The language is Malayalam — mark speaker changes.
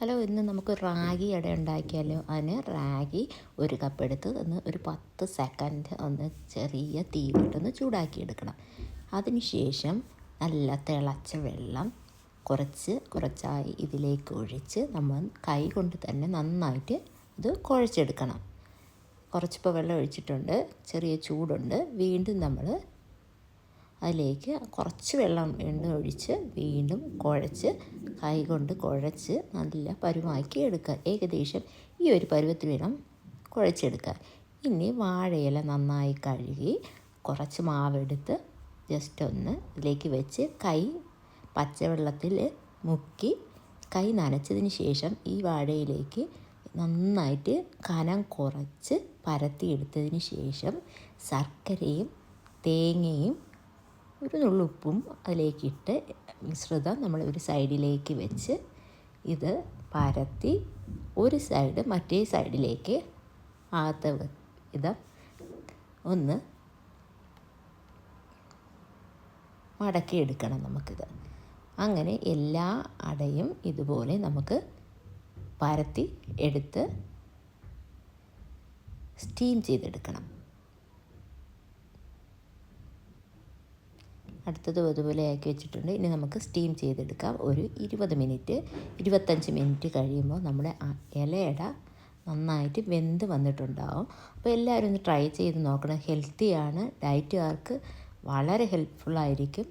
Speaker 1: ഹലോ, ഇന്ന് നമുക്ക് റാഗി അട ഉണ്ടാക്കിയാലോ? അതിന് റാഗി ഒരു കപ്പ് എടുത്ത് ഒരു 10 സെക്കൻഡ് ചെറിയ തീയിലിട്ടൊന്ന് ചൂടാക്കിയെടുക്കണം. അതിനുശേഷം നല്ല തിളച്ച വെള്ളം കുറച്ചായി ഇതിലേക്ക് ഒഴിച്ച് നമ്മൾ കൈ കൊണ്ട് തന്നെ നന്നായിട്ട് ഇത് കുഴച്ചെടുക്കണം. കുറച്ചിപ്പോൾ വെള്ളം ഒഴിച്ചിട്ടുണ്ട്, ചെറിയ ചൂടുണ്ട്. വീണ്ടും നമ്മൾ അതിലേക്ക് കുറച്ച് വെള്ളം വീണ്ടും ഒഴിച്ച് വീണ്ടും കൈ കൊണ്ട് കുഴച്ച് നല്ല പരുവാക്കി എടുക്കുക. ഏകദേശം ഈ ഒരു പരുവത്തിൽ വേണം കുഴച്ചെടുക്കാൻ. ഇനി വാഴയില നന്നായി കഴുകി കുറച്ച് മാവെടുത്ത് ജസ്റ്റ് ഇതിലേക്ക് വെച്ച് പച്ചവെള്ളത്തിൽ മുക്കി കൈ നനച്ചതിന് ശേഷം ഈ വാഴയിലേക്ക് നന്നായിട്ട് കനം കുറച്ച് പരത്തിയെടുത്തതിന് ശേഷം ശർക്കരയും തേങ്ങയും ഒരു നുള്ളുപ്പും അതിലേക്കിട്ട് മിശ്രിതം നമ്മൾ ഒരു സൈഡിലേക്ക് വെച്ച് ഇത് പരത്തി ഒരു സൈഡ് മറ്റേ സൈഡിലേക്ക് ഇത് മടക്കിയെടുക്കണം നമുക്കിത്. അങ്ങനെ എല്ലാ അടയും ഇതുപോലെ നമുക്ക് പരത്തി എടുത്ത് സ്റ്റീം ചെയ്തെടുക്കണം. അടുത്തതും അതുപോലെ ആക്കി വെച്ചിട്ടുണ്ട്. ഇനി നമുക്ക് സ്റ്റീം ചെയ്തെടുക്കാം. ഒരു 25 മിനിറ്റ് കഴിയുമ്പോൾ നമ്മുടെ ഇലയട നന്നായിട്ട് വെന്ത് വന്നിട്ടുണ്ടാവും. അപ്പോൾ എല്ലാവരും ഒന്ന് ട്രൈ ചെയ്ത് നോക്കണം. ഹെൽത്തിയാണ്, ഡയറ്റുകാർക്ക് വളരെ ഹെൽപ്ഫുള്ളായിരിക്കും.